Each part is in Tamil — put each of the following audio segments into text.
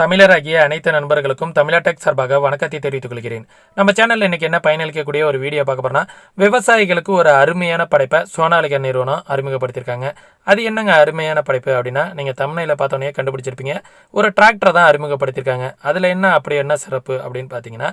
தமிழராகிய அனைத்து நண்பர்களுக்கும் தமிழாடெக் சார்பாக வணக்கத்தை தெரிவித்துக் கொள்கிறேன். நம்ம சேனல்ல இன்னைக்கு என்ன பயனளிக்கக்கூடிய ஒரு வீடியோ பார்க்க போறோம்னா, விவசாயிகளுக்கு ஒரு அருமையான படைப்பை சோனாலிகா நிறுவனம் அறிமுகப்படுத்தியிருக்காங்க. அது என்னங்க அருமையான படைப்பு அப்படின்னா, நீங்க தம்ப்நெயில பார்த்தோன்னே கண்டுபிடிச்சிருப்பீங்க. ஒரு டிராக்டர் தான் அறிமுகப்படுத்தியிருக்காங்க. அதுல என்ன சிறப்பு அப்படின்னு பார்த்தீங்கன்னா,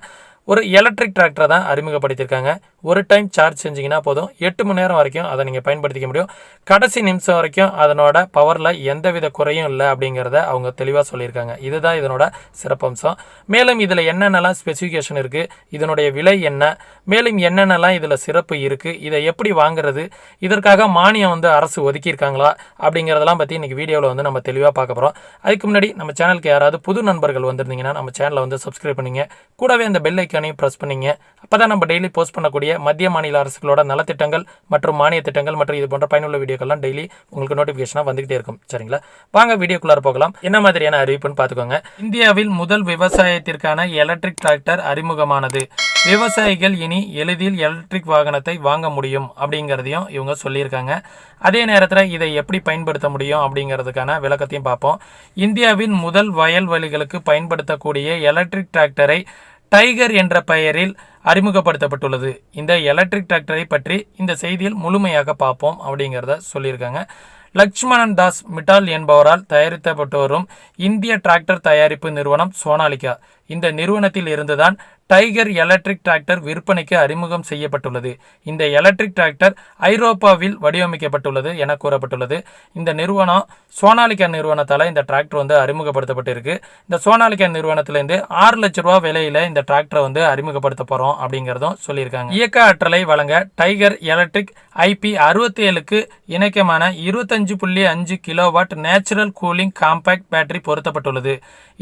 ஒரு எலக்ட்ரிக் டிராக்டரை தான் அறிமுகப்படுத்தியிருக்காங்க. ஒரு டைம் சார்ஜ் செஞ்சிங்கன்னா போதும், 8 மணி நேரம் வரைக்கும் அதை நீங்கள் பயன்படுத்திக்க முடியும். கடைசி நிமிஷம் வரைக்கும் அதனோட பவரில் எந்தவித குறையும் இல்லை அப்படிங்கிறத அவங்க தெளிவாக சொல்லியிருக்காங்க. இதுதான் இதனோட சிறப்பம்சம். மேலும் இதில் என்னென்னலாம் ஸ்பெசிஃபிகேஷன் இருக்குது, இதனுடைய விலை என்ன, மேலும் என்னென்னலாம் இதில் சிறப்பு இருக்குது, இதை எப்படி வாங்குறது, இதற்காக மானியம் அரசு ஒதுக்கியிருக்காங்களா அப்படிங்கிறதெல்லாம் பற்றி இன்றைக்கி வீடியோவில் நம்ம தெளிவாக பார்க்க போகிறோம். அதுக்கு முன்னாடி நம்ம சேனலுக்கு யாராவது புது நண்பர்கள் வந்திருந்தீங்கன்னா நம்ம சேனலை சப்ஸ்கிரைப் பண்ணிங்க, கூடவே அந்த பெல் ஐக்கானையும் ப்ரெஸ் பண்ணிங்க. அப்போ தான் நம்ம டெய்லி போஸ்ட் பண்ணக்கூடிய மத்திய மாநில அரசுகளோட நலத்திட்டங்கள் மற்றும் மானிய திட்டங்கள் மற்றும் இது போன்ற பயனுள்ள வீடியோக்கள்லாம் டெய்லி உங்களுக்கு நோட்டிஃபிகேஷனாக வந்துகிட்டே இருக்கும். சரிங்களா, வாங்க வீடியோக்குள்ளார போகலாம். என்ன மாதிரியான அறிவிப்புன்னு பார்த்துக்கோங்க. இந்தியாவில் முதல் விவசாயத்திற்கான எலக்ட்ரிக் டிராக்டர் அறிமுகமானது. விவசாயிகள் இனி எளிதில் எலக்ட்ரிக் வாகனத்தை வாங்க முடியும் அப்படிங்கிறதையும் இவங்க சொல்லியிருக்காங்க. அதே நேரத்தில் இதை எப்படி பயன்படுத்த முடியும் அப்படிங்கிறதுக்கான விளக்கத்தையும் பார்ப்போம். இந்தியாவின் முதல் வயல்வெளிகளுக்கு பயன்படுத்தக்கூடிய எலக்ட்ரிக் டிராக்டரை டைகர் என்ற பெயரில் அறிமுகப்படுத்தப்பட்டுள்ளது. இந்த எலக்ட்ரிக் டிராக்டரை பற்றி இந்த செய்தியில் முழுமையாக பார்ப்போம் அப்படிங்கிறத சொல்லியிருக்காங்க. லக்ஷ்மணன் தாஸ் மிட்டால் என்பவரால் தயாரிக்கப்பட்டு வரும் இந்திய டிராக்டர் தயாரிப்பு நிறுவனம் சோனாலிகா. இந்த நிறுவனத்தில் இருந்துதான் டைகர் எலக்ட்ரிக் டிராக்டர் விற்பனைக்கு அறிமுகம் செய்யப்பட்டுள்ளது. இந்த எலக்ட்ரிக் டிராக்டர் ஐரோப்பாவில் வடிவமைக்கப்பட்டுள்ளது என கூறப்பட்டுள்ளது. இந்த நிறுவனம் சோனாலிகா நிறுவனத்தால் இந்த டிராக்டர் அறிமுகப்படுத்தப்பட்டிருக்கு. இந்த சோனாலிகா நிறுவனத்திலேருந்து 6 லட்ச ரூபா விலையில இந்த டிராக்டரை அறிமுகப்படுத்த போறோம் அப்படிங்கிறதும் சொல்லியிருக்காங்க. இயக்க ஆற்றலை வழங்க டைகர் எலக்ட்ரிக் IP67க்கு இணக்கமான 25.5 kilowatt natural cooling compact battery பொருத்தப்பட்டுள்ளது.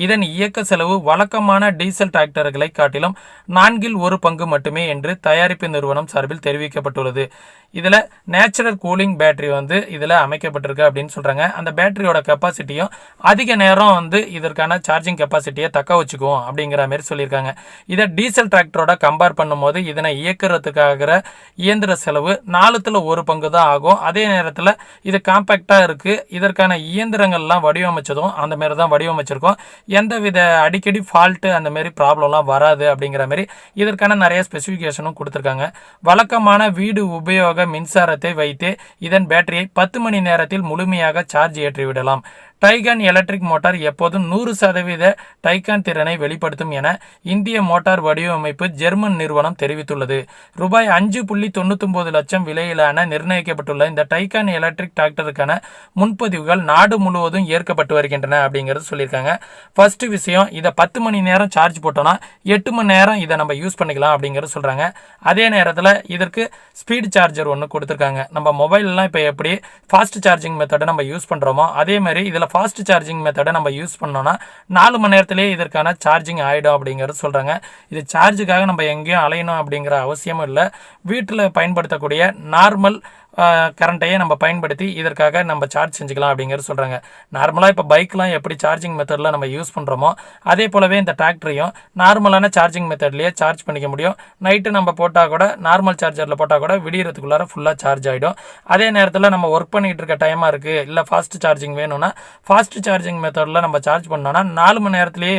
இதன் இயக்க செலவு வழக்கமான டீசல் டிராக்டர்களை காட்டிலும் 4 பங்கு மட்டுமே என்று தயாரிப்பு நிறுவனம் சார்பில் தெரிவிக்கப்பட்டுள்ளது. இதில் நேச்சுரல் கூலிங் பேட்டரி இதில் அமைக்கப்பட்டிருக்கு அப்படின்னு சொல்கிறாங்க. அந்த பேட்டரியோட கெப்பாசிட்டியும் அதிக நேரம் இதற்கான சார்ஜிங் கெப்பாசிட்டியை தக்க வச்சுக்குவோம் அப்படிங்கிற மாதிரி சொல்லியிருக்காங்க. இதை டீசல் டிராக்டரோட கம்பேர் பண்ணும்போது இதனை இயக்கிறதுக்காகிற இயந்திர செலவு 4/1 பங்கு தான் ஆகும். அதே நேரத்தில் இது காம்பேக்டாக இருக்குது. இதற்கான இயந்திரங்கள்லாம் வடிவமைச்சதும் அந்த மாதிரி தான் வடிவமைச்சிருக்கோம். எந்தவித அடிக்கடி ஃபால்ட்டு அந்த மாதிரி ப்ராப்ளம்லாம் வராது அப்படிங்கிற மாதிரி இதற்கான நிறைய ஸ்பெசிஃபிகேஷனும் கொடுத்துருக்காங்க. வழக்கமான வீடு உபயோக மின்சாரத்தை வைத்து இதன் பேட்டரியை 10 மணி நேரத்தில் முழுமையாக சார்ஜ் ஏற்றிவிடலாம். டைகான் எலக்ட்ரிக் மோட்டார் எப்போதும் 100% டைகான் திறனை வெளிப்படுத்தும் என இந்திய மோட்டார் வடிவமைப்பு ஜெர்மன் நிறுவனம் தெரிவித்துள்ளது. ரூபாய் 5.99 லட்சம் விலையிலான நிர்ணயிக்கப்பட்டுள்ள இந்த டைகான் எலக்ட்ரிக் டிராக்டருக்கான முன்பதிவுகள் நாடு முழுவதும் ஏற்கப்பட்டு வருகின்றன அப்படிங்கிறது சொல்லியிருக்காங்க. ஃபர்ஸ்ட் விஷயம், இதை 10 மணி நேரம் சார்ஜ் போட்டோம்னா 8 மணி நேரம் இதை நம்ம யூஸ் பண்ணிக்கலாம் அப்படிங்கிறது சொல்கிறாங்க. அதே நேரத்தில் இதற்கு ஸ்பீட் சார்ஜர் ஒன்று கொடுத்துருக்காங்க. நம்ம மொபைல்லாம் இப்போ எப்படி ஃபாஸ்ட் சார்ஜிங் மெத்தடை நம்ம யூஸ் பண்ணுறோமோ அதே மாதிரி இதில் ஃபாஸ்ட் சார்ஜிங் மெத்தடை நம்ம யூஸ் பண்ணோம்னா 4 மணி நேரத்திலேயே இதற்கான சார்ஜிங் ஆகிடும் அப்படிங்கிறது சொல்கிறாங்க. இது சார்ஜுக்காக நம்ம எங்கேயும் அலையணும் அப்படிங்கிற அவசியமும் இல்லை. வீட்டில் பயன்படுத்தக்கூடிய நார்மல் கரண்ட்டையே நம்ம பயன்படுத்தி இதற்காக நம்ம சார்ஜ் செஞ்சுக்கலாம் அப்படிங்கிறது சொல்கிறாங்க. நார்மலாக இப்போ பைக்லாம் எப்படி சார்ஜிங் மெத்தடில் நம்ம யூஸ் பண்ணுறோமோ அதே போலவே இந்த டிராக்டரையும் நார்மலான சார்ஜிங் மெத்தட்லேயே சார்ஜ் பண்ணிக்க முடியும். நைட்டு நம்ம போட்டால் கூட நார்மல் சார்ஜரில் போட்டால் கூட விடியறதுக்குள்ளார ஃபுல்லாக சார்ஜ் ஆகிடும். அதே நேரத்தில் நம்ம ஒர்க் பண்ணிகிட்டு இருக்க டைமாக இருக்குது, இல்லை ஃபாஸ்ட் சார்ஜிங் வேணும்னா ஃபாஸ்ட் சார்ஜிங் மெத்தடில் நம்ம சார்ஜ் பண்ணோன்னா 4 மணி நேரத்திலேயே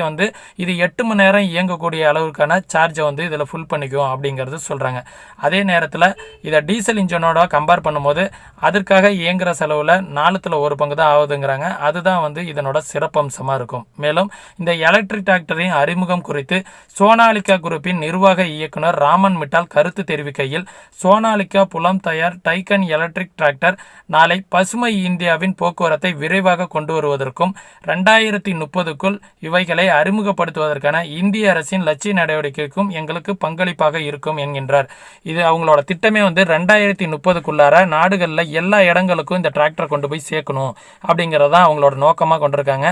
இது 8 மணி நேரம் இயங்கக்கூடிய அளவுக்கான சார்ஜை இதில் ஃபுல் பண்ணிக்கும் அப்படிங்கிறது சொல்கிறாங்க. அதே நேரத்தில் இதை டீசல் இன்ஜினோட கம்பேர் பண்ணும்போது அதற்காக இயங்குற செலவில் 4/1 பங்கு தான் ஆகுதுங்கிறாங்க. அதுதான் இதனோட சிறப்பம்சமாக இருக்கும். மேலும் இந்த எலக்ட்ரிக் டிராக்டரின் அறிமுகம் குறித்து சோனாலிகா குரூப்பின் நிர்வாக இயக்குனர் ராமன் மிட்டால் கருத்து தெரிவிக்கையில், சோனாலிகா புலம் தயார் டைகன் எலக்ட்ரிக் டிராக்டர் நாளை பசுமை இந்தியாவின் போக்குவரத்தை விரைவாக கொண்டு வருவதற்கும் 2030க்குள் இவைகளை அறிமுகப்படுத்துவதற்கான இந்திய அரசின் லட்சிய நடவடிக்கைக்கும் எங்களுக்கு பங்களிப்பாக இருக்கும் என்கின்றார். இது அவங்களோட திட்டமே 2030க்குள்ளார நாடுகளில் எல்லா இடங்களுக்கும் இந்த டிராக்டரை கொண்டு போய் சேர்க்கணும் அப்படிங்கிறது தான் அவங்களோட நோக்கமாக கொண்டிருக்காங்க.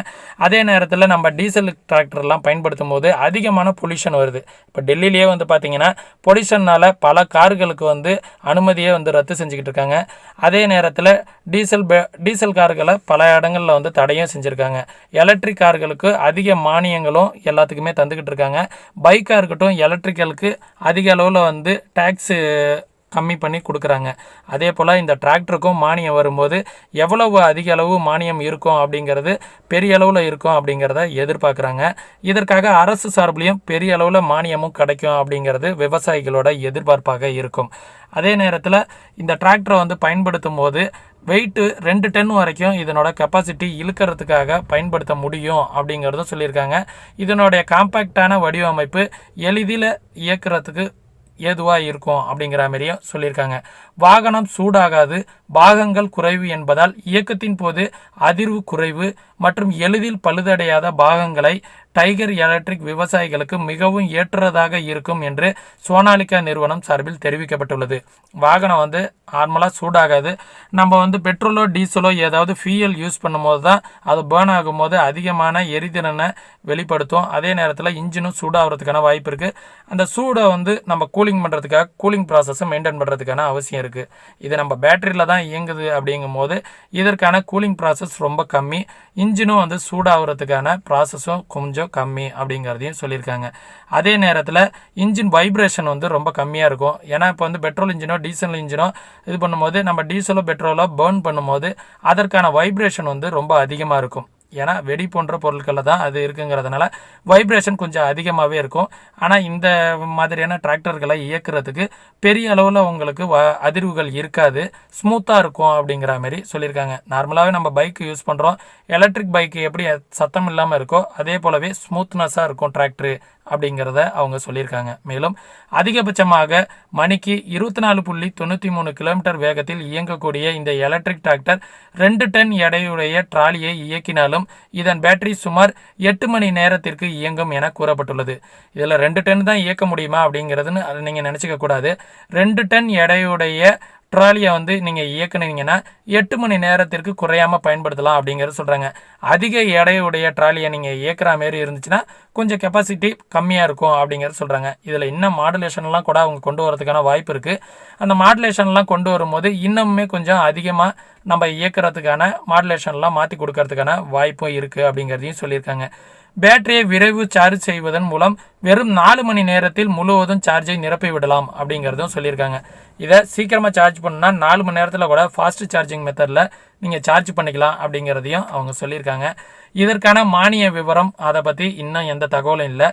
அதே நேரத்தில் நம்ம டீசல் டிராக்டர்லாம் பயன்படுத்தும் போது அதிகமான பொல்யூஷன் வருது. இப்போ டெல்லியிலேயே பார்த்தீங்கன்னா பொல்யூஷனால் பல கார்களுக்கு அனுமதியை ரத்து செஞ்சுக்கிட்டு இருக்காங்க. அதே நேரத்தில் டீசல் கார்களை பல இடங்களில் தடையும் செஞ்சுருக்காங்க. எலக்ட்ரிக் கார்களுக்கு அதிக மானியங்களும் எல்லாத்துக்குமே தந்துக்கிட்டு இருக்காங்க. பைக்காக இருக்கட்டும், எலக்ட்ரிக்கலுக்கு அதிக அளவில் டேக்ஸு கம்மி பண்ணி கொடுக்குறாங்க. அதே போல் இந்த டிராக்டருக்கும் மானியம் வரும்போது எவ்வளவு அதிக அளவு மானியம் இருக்கும் அப்படிங்கிறது பெரிய அளவில் இருக்கும் அப்படிங்கிறத எதிர்பார்க்குறாங்க. இதற்காக அரசு சார்பிலையும் பெரிய அளவில் மானியமும் கிடைக்கும் அப்படிங்கிறது விவசாயிகளோட எதிர்பார்ப்பாக இருக்கும். அதே நேரத்தில் இந்த டிராக்டரை வந்து பயன்படுத்தும் போது வெயிட்டு 2 டன் வரைக்கும் இதனோட கெப்பாசிட்டி இழுக்கிறதுக்காக பயன்படுத்த முடியும் அப்படிங்கிறதும் சொல்லியிருக்காங்க. இதனுடைய காம்பேக்டான வடிவமைப்பு எளிதில் இயக்கிறதுக்கு ஏதுவாக இருக்கும் அப்படிங்கிற மாதிரியும் சொல்லியிருக்காங்க. வாகனம் சூடாகாது, பாகங்கள் குறைவு என்பதால் இயக்கத்தின் போது அதிர்வு குறைவு மற்றும் எளிதில் பழுதடையாத பாகங்களை டைகர் எலக்ட்ரிக் விவசாயிகளுக்கு மிகவும் ஏற்றதாக இருக்கும் என்று சோனாலிகா நிறுவனம் சார்பில் தெரிவிக்கப்பட்டுள்ளது. வாகனம் வந்து நார்மலாக சூடாகாது. நம்ம வந்து பெட்ரோலோ டீசலோ ஏதாவது ஃபியூயல் யூஸ் பண்ணும்போது தான் அது பேர்ன் ஆகும்போது அதிகமான எரிதிறனை வெளிப்படுத்தும். அதே நேரத்தில் இன்ஜினும் சூடாகிறதுக்கான வாய்ப்பு இருக்குது. அந்த சூடை வந்து நம்ம கூலிங் பண்ணுறதுக்காக கூலிங் ப்ராசஸை மெயின்டைன் பண்ணுறதுக்கான அவசியம் இருக்குது. இது நம்ம பேட்டரியில் தான் இயங்குது அப்படிங்கும் போது இதற்கான கூலிங் ப்ராசஸ் ரொம்ப கம்மி. இன்ஜினும் வந்து சூடாகிறதுக்கான ப்ராசஸும் கொஞ்சம் கம்மி அப்படிங்கிறதையும் சொல்லியிருக்காங்க. அதே நேரத்தில் இன்ஜின் வைப்ரேஷன் வந்து ரொம்ப கம்மியாக இருக்கும். ஏன்னா இப்போ வந்து பெட்ரோல் இன்ஜினோ டீசல் இன்ஜினோ இது பண்ணும்போது நம்ம டீசலோ பெட்ரோலோ பேர்ன் பண்ணும்போது அதற்கான வைப்ரேஷன் வந்து ரொம்ப அதிகமாக இருக்கும். ஏன்னா வெடி போன்ற பொருட்களில் தான் அது இருக்குங்கிறதுனால வைப்ரேஷன் கொஞ்சம் அதிகமாகவே இருக்கும். ஆனால் இந்த மாதிரியான டிராக்டர்களை இயக்கிறதுக்கு பெரிய அளவில் உங்களுக்கு அதிர்வுகள் இருக்காது, ஸ்மூத்தாக இருக்கும் அப்படிங்கிற மாதிரி சொல்லியிருக்காங்க. நார்மலாகவே நம்ம பைக் யூஸ் பண்ணுறோம், எலக்ட்ரிக் பைக்கு எப்படி சத்தம் இல்லாமல் இருக்கோ அதே போலவே ஸ்மூத்னஸாக இருக்கும் டிராக்டரு அப்படிங்கிறத அவங்க சொல்லியிருக்காங்க. மேலும் அதிகபட்சமாக மணிக்கு 24.93 கிலோமீட்டர் வேகத்தில் இயங்கக்கூடிய இந்த எலக்ட்ரிக் டிராக்டர் 2 டன் எடையுடைய டிராலியை இயக்கினாலும் இதன் பேட்டரி சுமார் 8 மணி நேரத்திற்கு இயங்கும் என கூறப்பட்டுள்ளது. இதில் 2 டன் தான் இயக்க முடியுமா அப்படிங்கிறதுன்னு நீங்கள் நினச்சிக்க கூடாது. 2 டன் எடையுடைய ட்ராலியை வந்து நீங்கள் இயக்குனீங்கன்னா 8 மணி நேரத்திற்கு குறையாமல் பயன்படுத்தலாம் அப்படிங்கிறது சொல்கிறாங்க. அதிக எடையுடைய ட்ராலியை நீங்கள் இயக்குற மாரி இருந்துச்சுன்னா கொஞ்சம் கெப்பாசிட்டி கம்மியாக இருக்கும் அப்படிங்கிறது சொல்கிறாங்க. இதில் இன்னும் மாடுலேஷன்லாம் கூட அவங்க கொண்டு வரதுக்கான வாய்ப்பு இருக்குது. அந்த மாடுலேஷன்லாம் கொண்டு வரும்போது இன்னுமே கொஞ்சம் அதிகமாக நம்ம இயக்கிறதுக்கான மாடுலேஷன்லாம் மாற்றி கொடுக்கறதுக்கான வாய்ப்பும் இருக்குது அப்படிங்கிறதையும் சொல்லியிருக்காங்க. பேட்டரியை விரைவு சார்ஜ் செய்வதன் மூலம் வெறும் 4 மணி நேரத்தில் முழுவதும் சார்ஜை நிரப்பி விடலாம் அப்படிங்கிறதும் சொல்லியிருக்காங்க. இதை சீக்கிரமாக சார்ஜ் பண்ணணும்னா 4 மணி நேரத்தில் கூட ஃபாஸ்ட் சார்ஜிங் மெத்தடில் நீங்கள் சார்ஜ் பண்ணிக்கலாம் அப்படிங்கிறதையும் அவங்க சொல்லியிருக்காங்க. இதற்கான மானிய விவரம் அதை பற்றி இன்னும் எந்த தகவலும் இல்லை.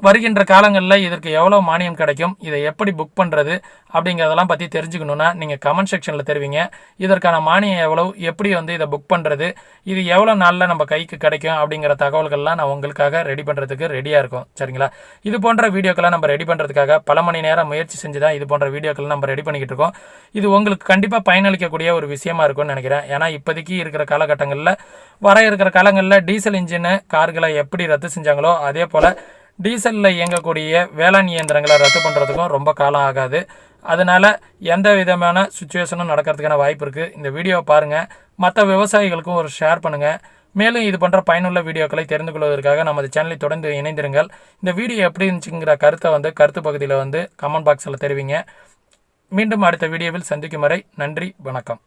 வருகின்ற காலங்களில் இதற்கு எவ்வளோ மானியம் கிடைக்கும், இதை எப்படி புக் பண்ணுறது அப்படிங்கிறதெல்லாம் பற்றி தெரிஞ்சுக்கணுன்னா நீங்கள் கமெண்ட் செக்ஷனில் தெரிவிங்க. இதற்கான மானியம் எவ்வளோ, எப்படி வந்து இதை புக் பண்ணுறது, இது எவ்வளோ நாளில் நம்ம கைக்கு கிடைக்கும் அப்படிங்கிற தகவல்கள்லாம் நான் உங்களுக்காக ரெடி பண்ணுறதுக்கு ரெடியாக இருக்கும். சரிங்களா? இது போன்ற வீடியோக்களை நம்ம ரெடி பண்ணுறதுக்காக பல மணி நேரம் முயற்சி செஞ்சு தான் இது போன்ற வீடியோக்களை நம்ம ரெடி பண்ணிக்கிட்டு இருக்கோம். இது உங்களுக்கு கண்டிப்பாக பயனளிக்கக்கூடிய ஒரு விஷயமா இருக்கும்னு நினைக்கிறேன். ஏன்னா இப்போதைக்கு இருக்கிற காலகட்டங்களில் வர இருக்கிற காலங்களில் டீசல் இன்ஜினு கார்களை எப்படி ரத்து செஞ்சாங்களோ அதே போல் டீசலில் இயங்கக்கூடிய வேளாண் இயந்திரங்களை ரத்து பண்ணுறதுக்கும் ரொம்ப காலம் ஆகாது. அதனால் எந்த விதமான சுச்சுவேஷனும் நடக்கிறதுக்கான வாய்ப்பு இருக்குது. இந்த வீடியோவை பாருங்கள், மற்ற விவசாயிகளுக்கும் ஒரு ஷேர் பண்ணுங்கள். மேலும் இது போன்ற பயனுள்ள வீடியோக்களை தெரிந்து கொள்வதற்காக நமது சேனலை தொடர்ந்து இணைந்திருங்கள். இந்த வீடியோ எப்படி இருந்துச்சுங்கிற கருத்தை வந்து கருத்து பகுதியில் வந்து கமெண்ட் பாக்ஸில் தெரிவிங்க. மீண்டும் அடுத்த வீடியோவில் சந்திக்கும் வரை நன்றி, வணக்கம்.